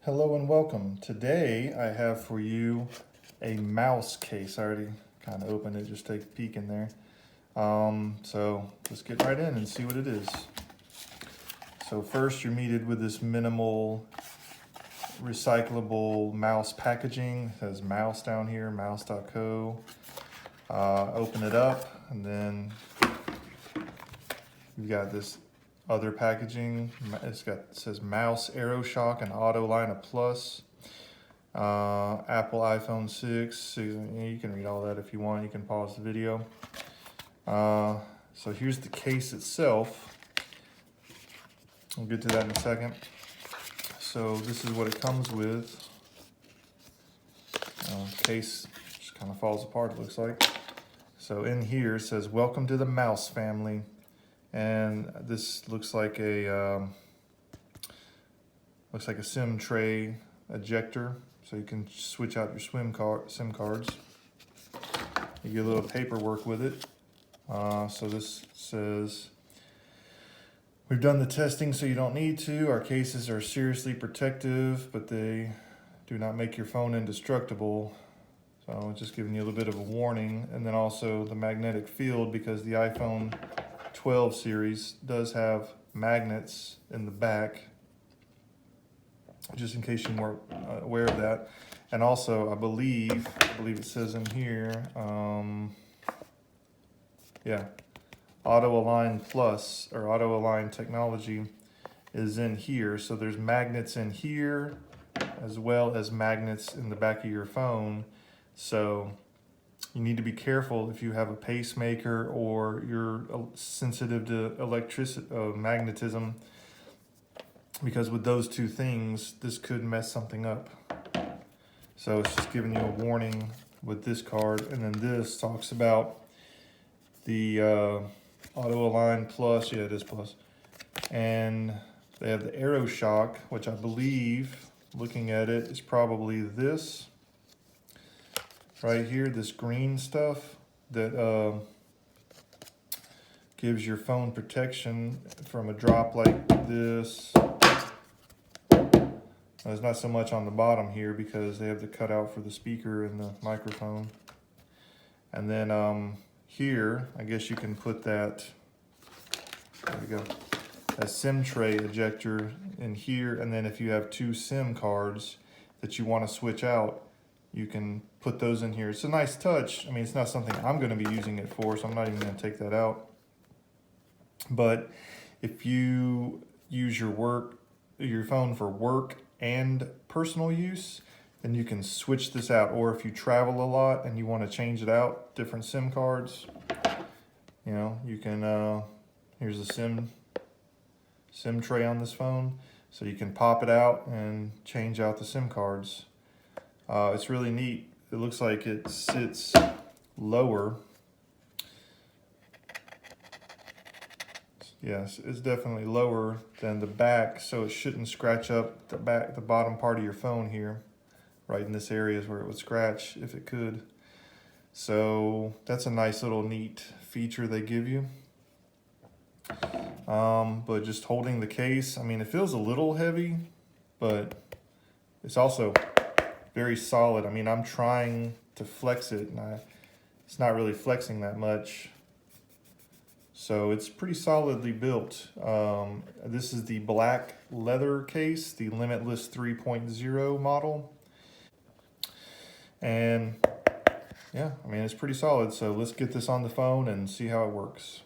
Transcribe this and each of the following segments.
Hello and welcome. Today I have for you a mouse case. I already kind of opened it, just take a peek in there. So let's get right in and see what it is. So first you're greeted with this minimal recyclable mouse packaging. It says mouse down here, mouse.co. Open it up and then you've got this other packaging. It says mouse AeroShock and Auto Line of Plus. Apple iPhone 6. You can read all that if you want. You can pause the video. So here's the case itself. We'll get to that in a second. So this is what it comes with. Case just kind of falls apart, it looks like. So in here it says, "Welcome to the mouse family." And this looks like a SIM tray ejector, so you can switch out your SIM cards. You get a little paperwork with it. So this says, "We've done the testing so you don't need to. Our cases are seriously protective, but they do not make your phone indestructible." So just giving you a little bit of a warning. And then also the magnetic field, because the iPhone 12 series does have magnets in the back, just in case you weren't aware of that. And also I believe it says in here, Auto Align Plus or Auto Align technology is in here. So there's magnets in here as well as magnets in the back of your phone. So you need to be careful if you have a pacemaker or you're sensitive to magnetism, because with those two things, this could mess something up. So it's just giving you a warning with this card. And then this talks about the Auto Align Plus. Yeah, it is Plus. And they have the AeroShock, which I believe, looking at it, is probably this right here, this green stuff that gives your phone protection from a drop like this. There's not so much on the bottom here because they have the cutout for the speaker and the microphone. And then here, I guess you can put that, there we go, a SIM tray ejector in here. And then if you have two SIM cards that you want to switch out, you can put those in here. It's a nice touch. I mean, it's not something I'm going to be using it for, so I'm not even going to take that out. But if you use your phone for work and personal use, then you can switch this out. Or if you travel a lot and you want to change it out, different SIM cards, you can, here's a SIM tray on this phone. So you can pop it out and change out the SIM cards. It's really neat. It looks like it sits lower. Yes, it's definitely lower than the back, so it shouldn't scratch up the bottom part of your phone here. Right in this area is where it would scratch if it could. So that's a nice little neat feature they give you. But just holding the case, I mean, it feels a little heavy, but it's also very solid. I mean, I'm trying to flex it and it's not really flexing that much. So it's pretty solidly built. This is the Black Leather case, the Limitless 3.0 model. And yeah, I mean, it's pretty solid. So let's get this on the phone and see how it works.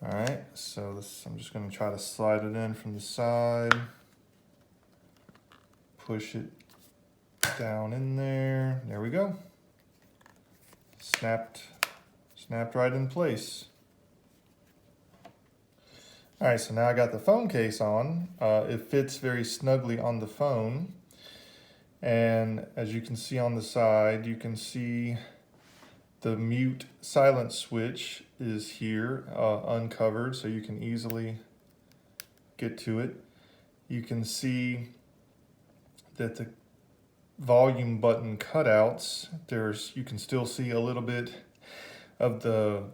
All right, so I'm just gonna try to slide it in from the side. Push it down in there. There we go. Snapped right in place. All right, so now I got the phone case on. It fits very snugly on the phone. And as you can see on the side, you can see the mute silent switch is here, uncovered, so you can easily get to it. You can see that the volume button cutouts, you can still see a little bit of the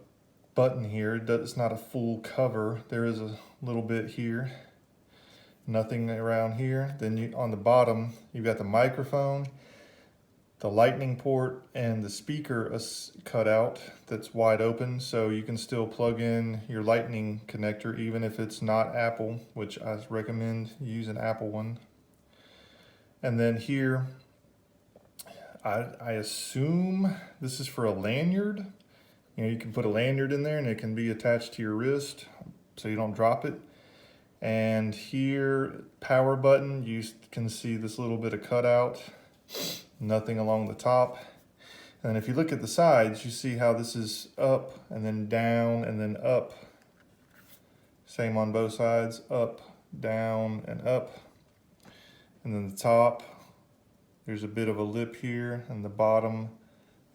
button here. It's not a full cover. There is a little bit here. nothing around here. Then on the bottom, you've got the microphone, the lightning port, and the speaker cut out that's wide open, so you can still plug in your lightning connector even if it's not Apple, which I recommend you use an Apple one. And then here, I assume this is for a lanyard. You know, you can put a lanyard in there and it can be attached to your wrist so you don't drop it. And here, power button, you can see this little bit of cutout, nothing along the top. And if you look at the sides, you see how this is up and then down and then up. Same on both sides, up, down, and up. And then the top, there's a bit of a lip here, and the bottom,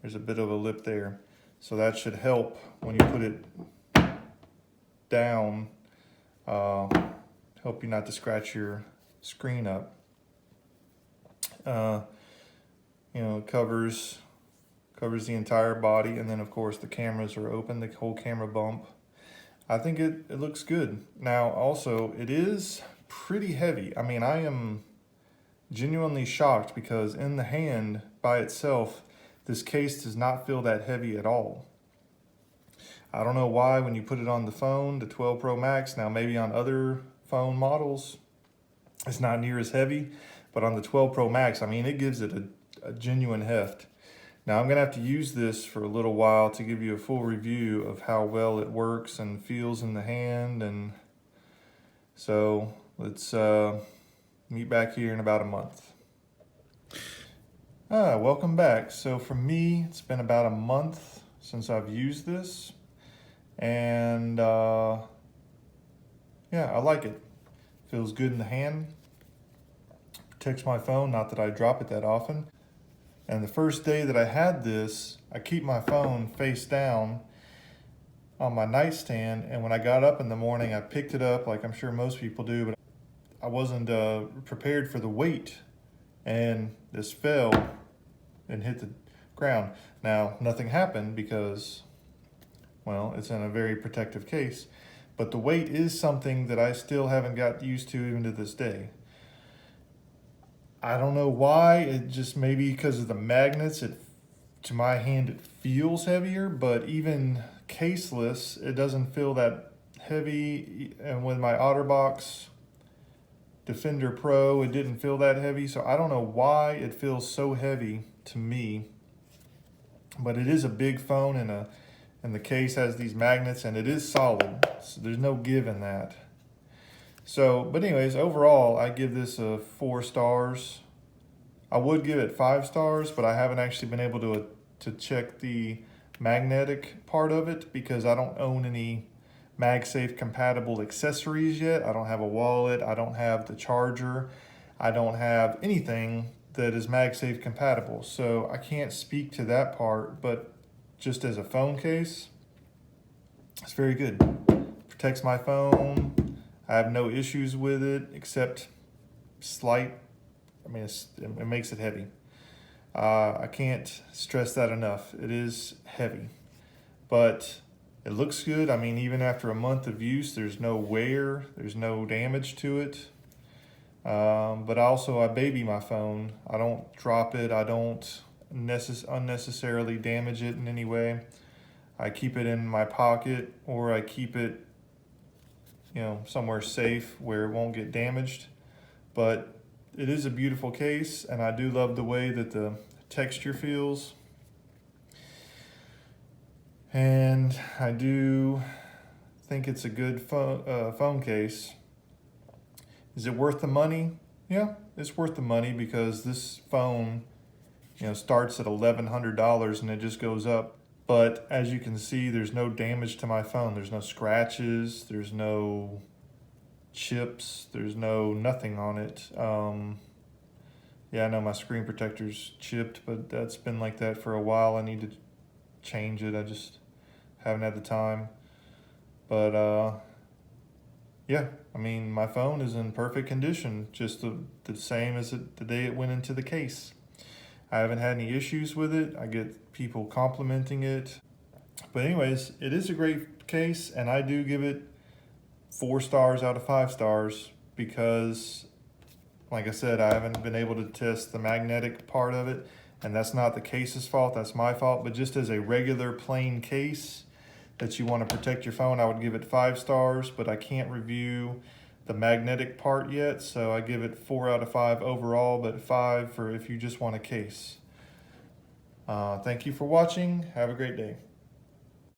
there's a bit of a lip there. So that should help when you put it down, help you not to scratch your screen up. You know, it covers the entire body, and then of course the cameras are open, the whole camera bump. I think it looks good. Now also, it is pretty heavy. I mean, I am genuinely shocked because in the hand by itself, this case does not feel that heavy at all. I don't know why when you put it on the phone, the 12 Pro Max, now maybe on other phone models, it's not near as heavy, but on the 12 Pro Max, I mean, it gives it a genuine heft. Now I'm gonna have to use this for a little while to give you a full review of how well it works and feels in the hand. And so let's meet back here in about a month. Welcome back. So for me, it's been about a month since I've used this, and yeah, I like it. Feels good in the hand, protects my phone, not that I drop it that often. And the first day that I had this, I keep my phone face down on my nightstand, and when I got up in the morning, I picked it up like I'm sure most people do, but I wasn't prepared for the weight, and this fell and hit the ground. Now, nothing happened because, well, it's in a very protective case, but the weight is something that I still haven't got used to even to this day. I don't know why, it just maybe because of the magnets, to my hand it feels heavier, but even caseless, it doesn't feel that heavy. And with my OtterBox Defender Pro, it didn't feel that heavy, so I don't know why it feels so heavy to me. But it is a big phone, and the case has these magnets, and it is solid, so there's no give in that. So, but anyways, overall, I give this a 4 stars. I would give it 5 stars, but I haven't actually been able to check the magnetic part of it because I don't own any MagSafe compatible accessories yet. I don't have a wallet, I don't have the charger, I don't have anything that is MagSafe compatible. So I can't speak to that part, but just as a phone case, it's very good. Protects my phone. I have no issues with it except slight, I mean, it makes it heavy. I can't stress that enough. It is heavy, but it looks good. I mean, even after a month of use, there's no wear, there's no damage to it. But also I baby my phone. I don't drop it. I don't unnecessarily damage it in any way. I keep it in my pocket, or I keep it, you know, somewhere safe where it won't get damaged. But it is a beautiful case, and I do love the way that the texture feels. And I do think it's a good phone case. Is it worth the money? Yeah, it's worth the money because this phone, you know, starts at $1,100 and it just goes up. But as you can see, there's no damage to my phone. There's no scratches, there's no chips, there's nothing on it. Yeah, I know my screen protector's chipped, but that's been like that for a while. I need to change it. I just haven't had the time. But yeah, I mean, my phone is in perfect condition, just the same as the day it went into the case. I haven't had any issues with it. I get people complimenting it. But anyways, it is a great case, and I do give it 4 stars out of 5 stars. because, like I said, I haven't been able to test the magnetic part of it, and that's not the case's fault, that's my fault. But just as a regular plain case that you want to protect your phone, I would give it 5 stars, but I can't review the magnetic part yet, so I give it 4 out of 5 overall, but 5 for if you just want a case. Thank you for watching. Have a great day.